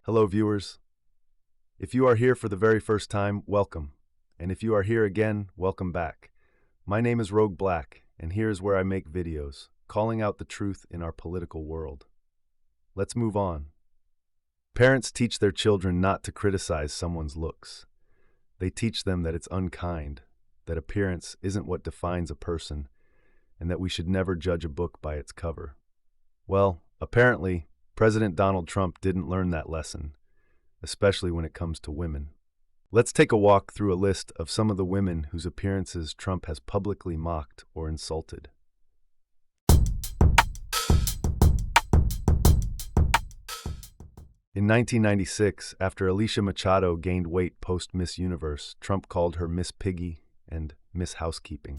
Hello, viewers. If you are here for the very first time, welcome. And if you are here again, welcome back. My name is Rogue Black, and here's where I make videos, calling out the truth in our political world. Let's move on. Parents teach their children not to criticize someone's looks. They teach them that it's unkind, that appearance isn't what defines a person, and that we should never judge a book by its cover. Well, apparently, President Donald Trump didn't learn that lesson, especially when it comes to women. Let's take a walk through a list of some of the women whose appearances Trump has publicly mocked or insulted. In 1996, after Alicia Machado gained weight post-Miss Universe, Trump called her Miss Piggy and Miss Housekeeping.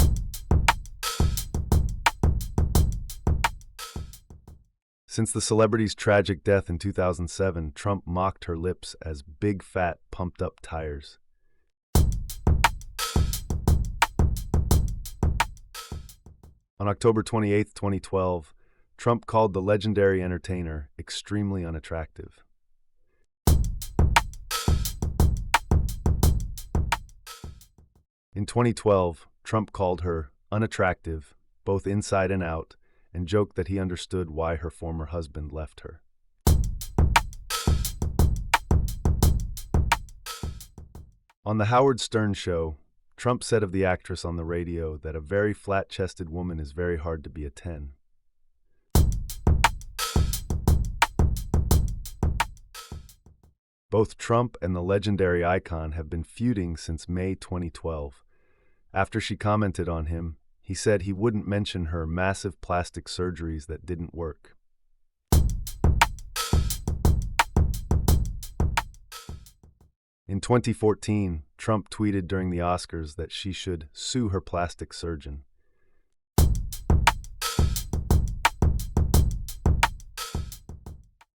Since the celebrity's tragic death in 2007, Trump mocked her lips as big, fat, pumped-up tires. On October 28, 2012, Trump called the legendary entertainer extremely unattractive. In 2012, Trump called her unattractive, both inside and out, and joked that he understood why her former husband left her. On The Howard Stern Show, Trump said of the actress on the radio that a very flat-chested woman is very hard to be a 10. Both Trump and the legendary icon have been feuding since May 2012. After she commented on him, he said he wouldn't mention her massive plastic surgeries that didn't work. In 2014, Trump tweeted during the Oscars that she should sue her plastic surgeon.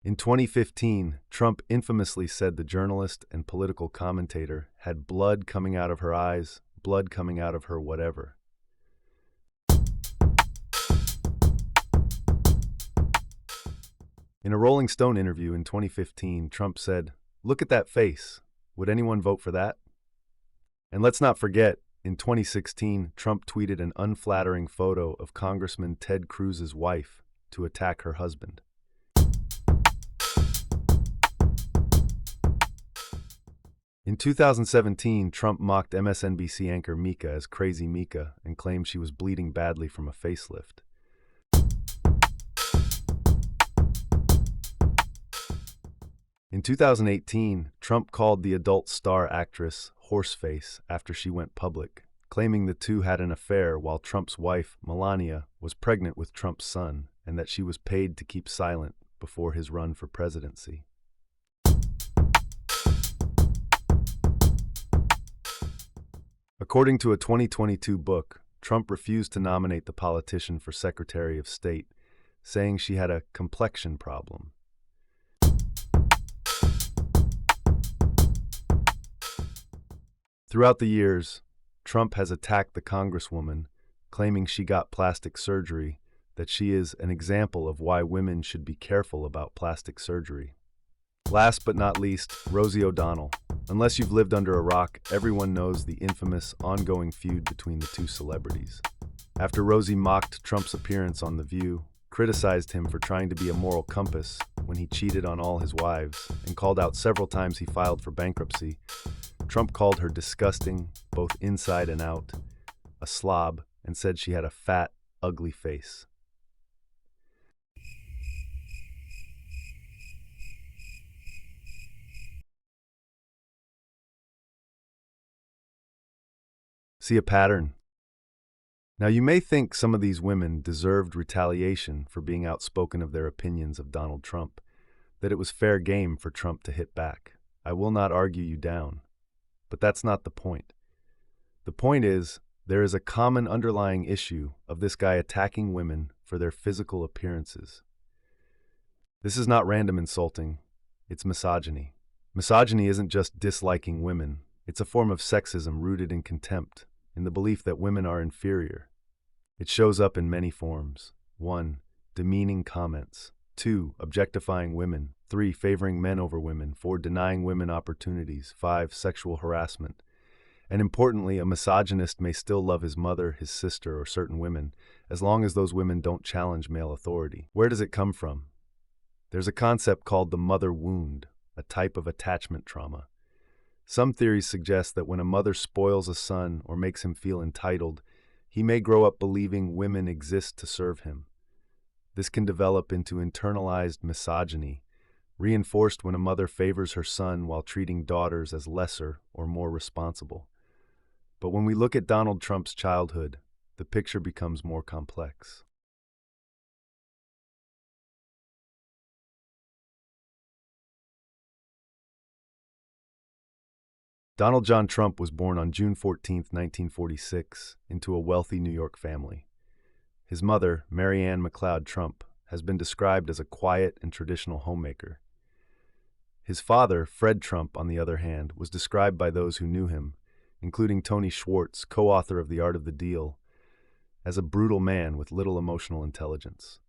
In 2015, Trump infamously said the journalist and political commentator had blood coming out of her eyes, blood coming out of her whatever. In a Rolling Stone interview in 2015, Trump said, "Look at that face. Would anyone vote for that?" And let's not forget, in 2016, Trump tweeted an unflattering photo of Congressman Ted Cruz's wife to attack her husband. In 2017, Trump mocked MSNBC anchor Mika as Crazy Mika and claimed she was bleeding badly from a facelift. In 2018, Trump called the adult star actress Horseface after she went public, claiming the two had an affair while Trump's wife, Melania, was pregnant with Trump's son and that she was paid to keep silent before his run for presidency. According to a 2022 book, Trump refused to nominate the politician for Secretary of State, saying she had a complexion problem. Throughout the years, Trump has attacked the Congresswoman, claiming she got plastic surgery, that she is an example of why women should be careful about plastic surgery. Last but not least, Rosie O'Donnell. Unless you've lived under a rock, everyone knows the infamous ongoing feud between the two celebrities. After Rosie mocked Trump's appearance on The View, criticized him for trying to be a moral compass when he cheated on all his wives, and called out several times he filed for bankruptcy, Trump called her disgusting, both inside and out, a slob, and said she had a fat, ugly face. See a pattern? Now, you may think some of these women deserved retaliation for being outspoken of their opinions of Donald Trump, that it was fair game for Trump to hit back. I will not argue you down. But that's not the point. The point is, there is a common underlying issue of this guy attacking women for their physical appearances. This is not random insulting, it's misogyny. Misogyny isn't just disliking women, it's a form of sexism rooted in contempt, in the belief that women are inferior. It shows up in many forms. 1. Demeaning comments. 2. Objectifying women. 3. Favoring men over women. 4. Denying women opportunities. 5. Sexual harassment. And importantly, a misogynist may still love his mother, his sister, or certain women, as long as those women don't challenge male authority. Where does it come from? There's a concept called the mother wound, a type of attachment trauma. Some theories suggest that when a mother spoils a son or makes him feel entitled, he may grow up believing women exist to serve him. This can develop into internalized misogyny, reinforced when a mother favors her son while treating daughters as lesser or more responsible. But when we look at Donald Trump's childhood, the picture becomes more complex. Donald John Trump was born on June 14, 1946, into a wealthy New York family. His mother, Mary Ann McLeod Trump, has been described as a quiet and traditional homemaker. His father, Fred Trump, on the other hand, was described by those who knew him, including Tony Schwartz, co-author of The Art of the Deal, as a brutal man with little emotional intelligence.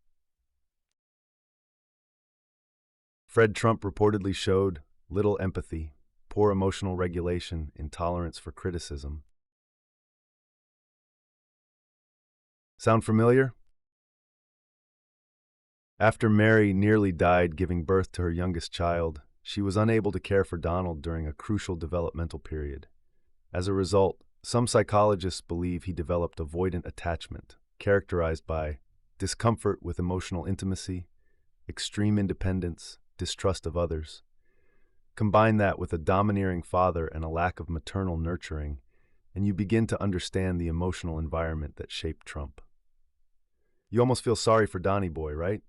Fred Trump reportedly showed little empathy, poor emotional regulation, intolerance for criticism. Sound familiar? After Mary nearly died giving birth to her youngest child, she was unable to care for Donald during a crucial developmental period. As a result, some psychologists believe he developed avoidant attachment, characterized by discomfort with emotional intimacy, extreme independence, distrust of others. Combine that with a domineering father and a lack of maternal nurturing, and you begin to understand the emotional environment that shaped Trump. You almost feel sorry for Donnie Boy, right?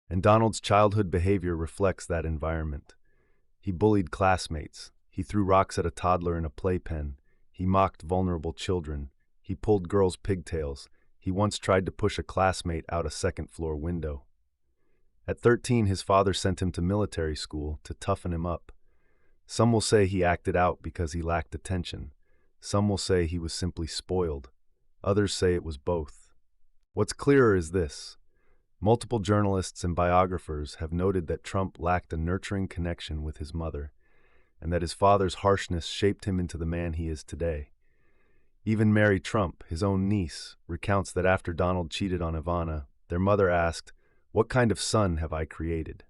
And Donald's childhood behavior reflects that environment. He bullied classmates. He threw rocks at a toddler in a playpen. He mocked vulnerable children. He pulled girls' pigtails. He once tried to push a classmate out a second-floor window. At 13, his father sent him to military school to toughen him up. Some will say he acted out because he lacked attention. Some will say he was simply spoiled. Others say it was both. What's clearer is this. Multiple journalists and biographers have noted that Trump lacked a nurturing connection with his mother, and that his father's harshness shaped him into the man he is today. Even Mary Trump, his own niece, recounts that after Donald cheated on Ivana, their mother asked, "What kind of son have I created?"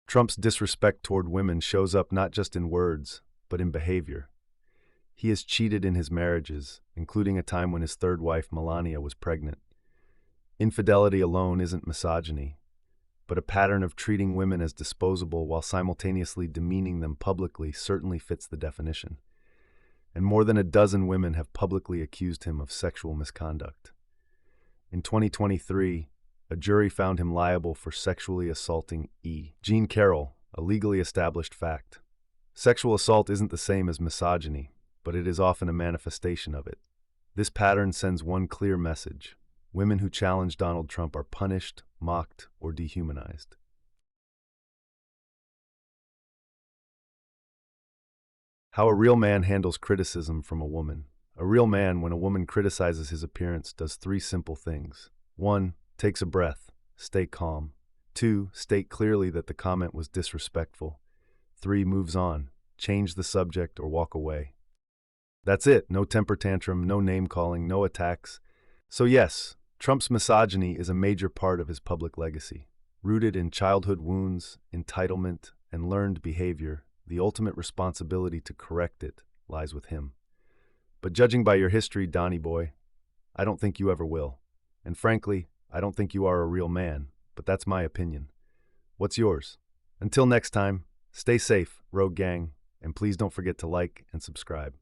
Trump's disrespect toward women shows up not just in words, but in behavior. He has cheated in his marriages, including a time when his third wife, Melania, was pregnant. Infidelity alone isn't misogyny, but a pattern of treating women as disposable while simultaneously demeaning them publicly certainly fits the definition. And more than a dozen women have publicly accused him of sexual misconduct. In 2023, a jury found him liable for sexually assaulting Jean Carroll, a legally established fact. Sexual assault isn't the same as misogyny, but it is often a manifestation of it. This pattern sends one clear message. Women who challenge Donald Trump are punished, mocked, or dehumanized. How a real man handles criticism from a woman. A real man, when a woman criticizes his appearance, does three simple things. 1. Takes a breath. Stay calm. 2. State clearly that the comment was disrespectful. 3. Moves on. Change the subject or walk away. That's it. No temper tantrum, no name-calling, no attacks. So yes, Trump's misogyny is a major part of his public legacy. Rooted in childhood wounds, entitlement, and learned behavior, the ultimate responsibility to correct it lies with him. But judging by your history, Donnie Boy, I don't think you ever will. And frankly, I don't think you are a real man, but that's my opinion. What's yours? Until next time, stay safe, Rogue Gang, and please don't forget to like and subscribe.